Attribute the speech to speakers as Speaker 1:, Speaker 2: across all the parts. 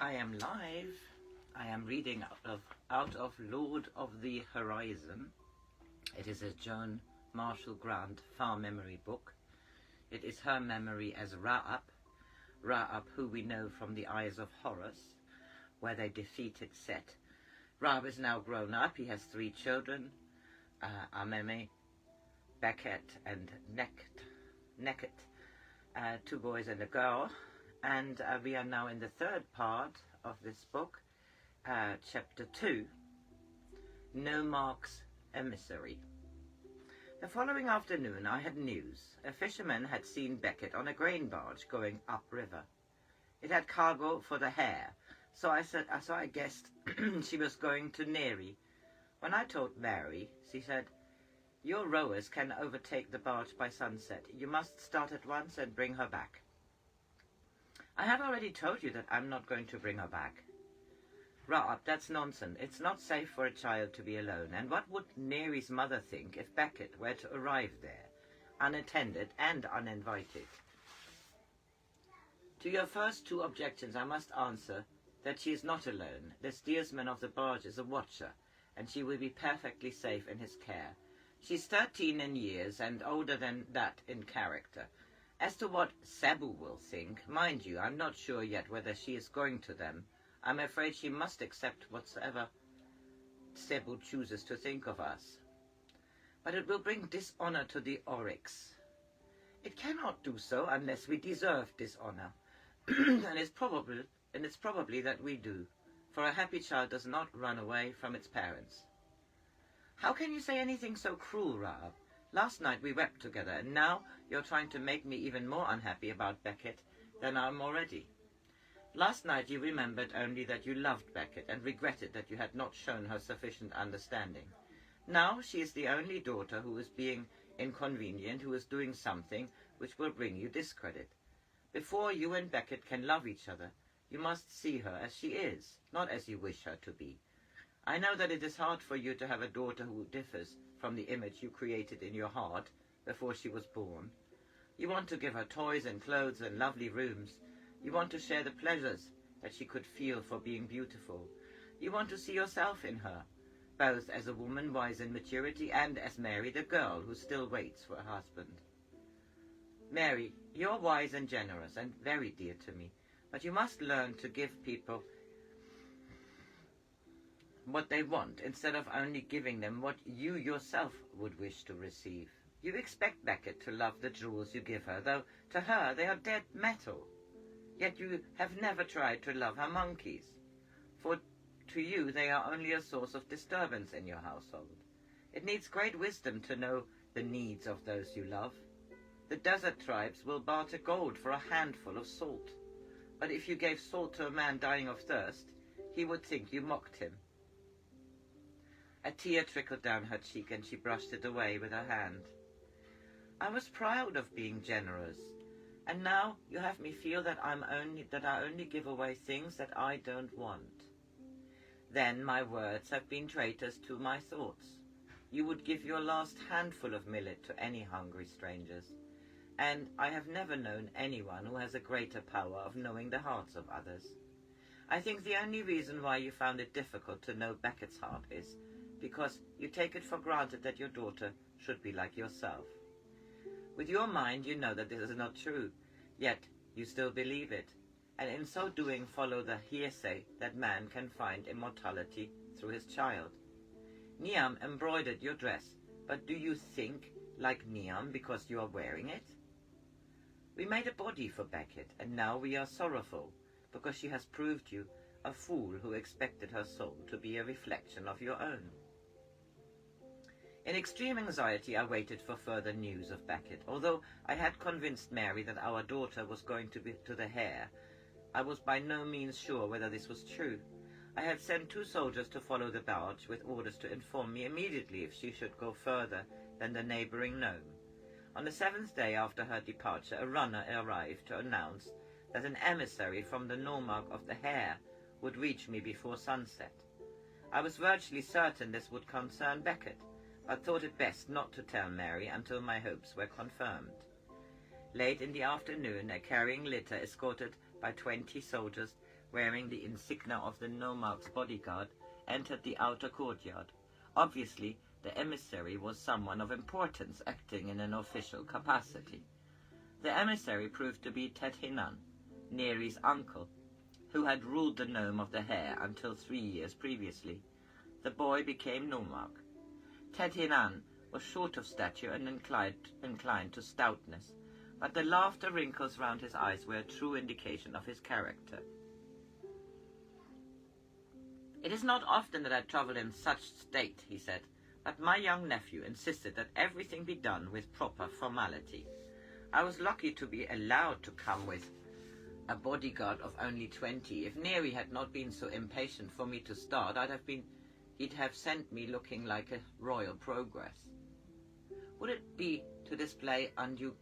Speaker 1: I am live. I am reading out of Lord of the Horizon. It is a Joan Marshall Grant far memory book. It is her memory as Ra-Ab, who we know from the Eyes of Horus, where they defeated Set. Ra-Ab is now grown up. He has 3 children, Amenemhet, Beckett and Neket, 2 boys and a girl. And we are now in the 3rd part of this book, chapter 2, NORMARCH'S Emissary. The following afternoon I had news. A fisherman had seen Beckett on a grain barge going upriver. It had cargo for the hare, so I guessed she was going to Neri. When I told Mary, she said, "Your rowers can overtake the barge by sunset. You must start at once and bring her back." "I have already told you that I'm not going to bring her back." "Ra-Ab, that's nonsense. It's not safe for a child to be alone. And what would Neri's mother think if Beckett were to arrive there, unattended and uninvited?" To your first 2 objections I must answer that she is not alone. The steersman of the barge is a watcher, and she will be perfectly safe in his care. She's 13 in years and older than that in character. As to what Cebu will think, mind you, I'm not sure yet whether she is going to them. I'm afraid she must accept whatsoever Cebu chooses to think of us. But it will bring dishonor to the Oryx. It cannot do so unless we deserve dishonor. and it's probably that we do, for a happy child does not run away from its parents. How can you say anything so cruel, Ra-Ab? Last night we wept together, and now you're trying to make me even more unhappy about Beckett than I am already. Last night you remembered only that you loved Beckett and regretted that you had not shown her sufficient understanding. Now she is the only daughter who is being inconvenient, who is doing something which will bring you discredit. Before you and Beckett can love each other, you must see her as she is, not as you wish her to be. I know that it is hard for you to have a daughter who differs from the image you created in your heart before she was born. You want to give her toys and clothes and lovely rooms. You want to share the pleasures that she could feel for being beautiful. You want to see yourself in her, both as a woman wise in maturity and as Mary, the girl who still waits for a husband. Mary, you're wise and generous and very dear to me, but you must learn to give people what they want, instead of only giving them what you yourself would wish to receive. You expect Beckett to love the jewels you give her, though to her they are dead metal. Yet you have never tried to love her monkeys, for to you they are only a source of disturbance in your household. It needs great wisdom to know the needs of those you love. The desert tribes will barter gold for a handful of salt, but if you gave salt to a man dying of thirst, he would think you mocked him. A tear trickled down her cheek, and she brushed it away with her hand. I was proud of being generous, and now you have me feel that I only give away things that I don't want. Then my words have been traitors to my thoughts. You would give your last handful of millet to any hungry strangers, and I have never known anyone who has a greater power of knowing the hearts of others. I think the only reason why you found it difficult to know Beckett's heart is because you take it for granted that your daughter should be like yourself. With your mind you know that this is not true, yet you still believe it, and in so doing follow the hearsay that man can find immortality through his child. Niam embroidered your dress, but do you think like Niam because you are wearing it? We made a body for Beckett, and now we are sorrowful because she has proved you a fool who expected her soul to be a reflection of your own. In extreme anxiety I waited for further news of Beckett. Although I had convinced Mary that our daughter was going to the hare, I was by no means sure whether this was true. I had sent 2 soldiers to follow the barge with orders to inform me immediately if she should go further than the neighbouring nome. On the 7th day after her departure, a runner arrived to announce that an emissary from the Nomarch of the Hare would reach me before sunset. I was virtually certain this would concern Beckett, but thought it best not to tell Mary until my hopes were confirmed. Late in the afternoon, a carrying litter escorted by 20 soldiers wearing the insignia of the nomarch's bodyguard, entered the outer courtyard. Obviously, the emissary was someone of importance acting in an official capacity. The emissary proved to be Tet-Hinan, Neri's uncle, who had ruled the nome of the Hair until 3 years previously. The boy became nomarch. Tet-Hinan was short of stature and inclined to stoutness, but the laughter wrinkles round his eyes were a true indication of his character. "It is not often that I travel in such state," he said, "but my young nephew insisted that everything be done with proper formality. I was lucky to be allowed to come with a bodyguard of only 20. If Neri had not been so impatient for me to start, he'd have sent me looking like a royal progress. Would it be to display undue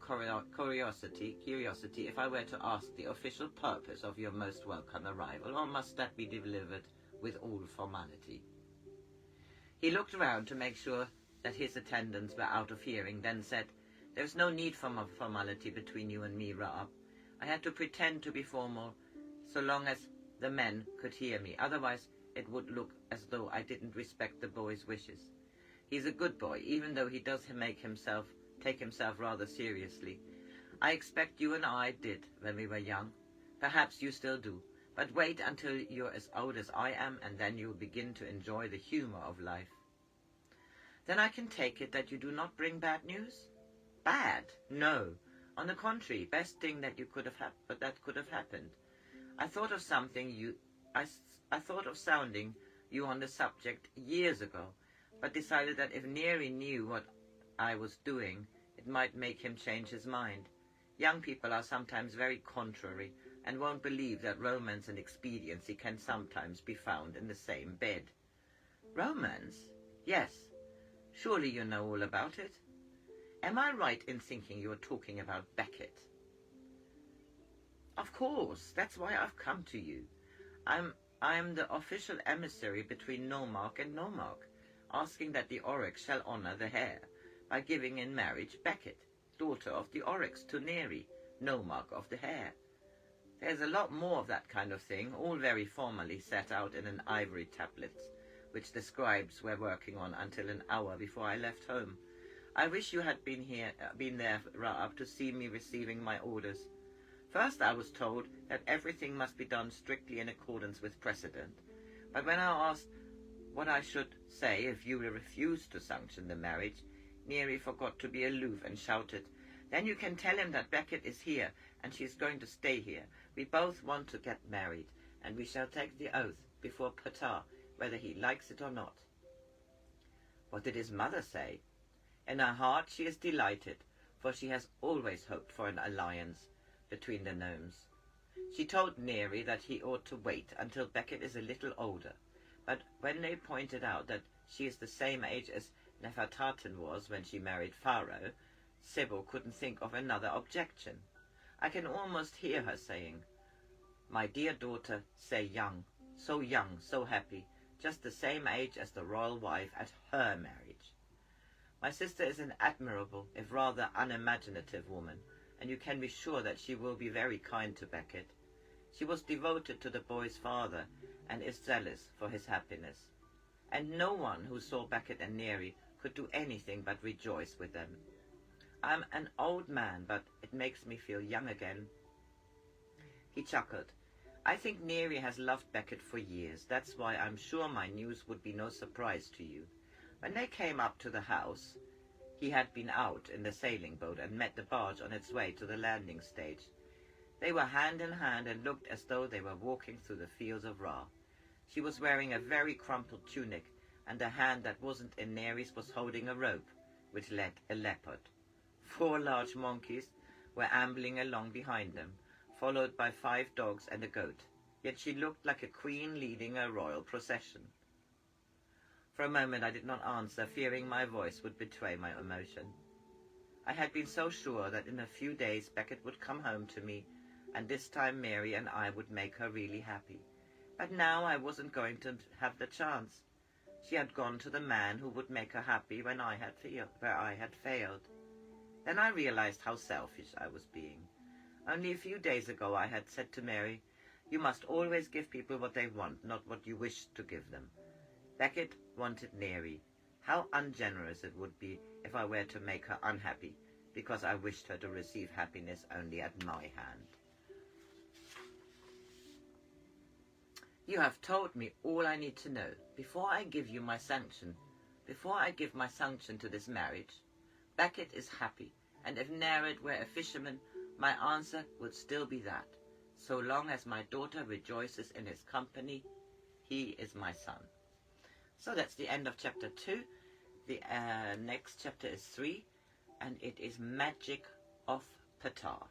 Speaker 1: curiosity if I were to ask the official purpose of your most welcome arrival, or must that be delivered with all formality?" He looked around to make sure that his attendants were out of hearing, then said, "There's no need for formality between you and me, Ra-Ab. I had to pretend to be formal so long as the men could hear me. Otherwise, it would look as though I didn't respect the boy's wishes. He's a good boy, even though he does take himself rather seriously. I expect you and I did when we were young. Perhaps you still do. But wait until you're as old as I am, and then you'll begin to enjoy the humor of life." "Then I can take it that you do not bring bad news?" "Bad? No. On the contrary, best thing that could have happened. I thought of sounding you on the subject years ago, but decided that if Neri knew what I was doing, it might make him change his mind. Young people are sometimes very contrary, and won't believe that romance and expediency can sometimes be found in the same bed." "Romance?" "Yes. Surely you know all about it. Am I right in thinking you are talking about Becket?" "Of course. That's why I've come to you. I am the official emissary between nomarch and nomarch, asking that the Oryx shall honor the Hair by giving in marriage Becket, daughter of the Oryx, to Neri, nomarch of the Hair. There's a lot more of that kind of thing, all very formally set out in an ivory tablet, which the scribes were working on until an hour before I left home. I wish you had been there, Ra-Ab, to see me receiving my orders. First I was told that everything must be done strictly in accordance with precedent, but when I asked what I should say if you refused to sanction the marriage, Neri forgot to be aloof and shouted, "Then you can tell him that Becket is here, and she's going to stay here. We both want to get married, and we shall take the oath before Ptah, whether he likes it or not." What did his mother say? In her heart she is delighted, for she has always hoped for an alliance between the gnomes. She told Neri that he ought to wait until Becket is a little older, but when they pointed out that she is the same age as Nefertari was when she married Pharaoh, Sybil couldn't think of another objection. I can almost hear her saying, "My dear daughter, say young, so happy, just the same age as the royal wife at her marriage." My sister is an admirable, if rather unimaginative woman, and you can be sure that she will be very kind to Becket. She was devoted to the boy's father and is zealous for his happiness, and no one who saw Becket and Neri could do anything but rejoice with them. I'm an old man, but it makes me feel young again. He chuckled. "I think Neri has loved Becket for years. That's why I'm sure my news would be no surprise to you. When they came up to the house, he had been out in the sailing boat and met the barge on its way to the landing stage. They were hand in hand and looked as though they were walking through the fields of Ra. She was wearing a very crumpled tunic, and the hand that wasn't in Neri's was holding a rope, which led a leopard. 4 large monkeys were ambling along behind them, followed by 5 dogs and a goat, yet she looked like a queen leading a royal procession." For a moment I did not answer, fearing my voice would betray my emotion. I had been so sure that in a few days Becket would come home to me, and this time Mary and I would make her really happy. But now I wasn't going to have the chance. She had gone to the man who would make her happy where I had failed. Then I realized how selfish I was being. Only a few days ago I had said to Mary, You must always give people what they want, not what you wish to give them. Becket wanted Neri. How ungenerous it would be if I were to make her unhappy, because I wished her to receive happiness only at my hand. You have told me all I need to know. Before I give my sanction to this marriage, Becket is happy, and if Nereid were a fisherman, my answer would still be that. So long as my daughter rejoices in his company, he is my son. So that's the end of chapter 2. The next chapter is 3, and it is Magic of Ptah.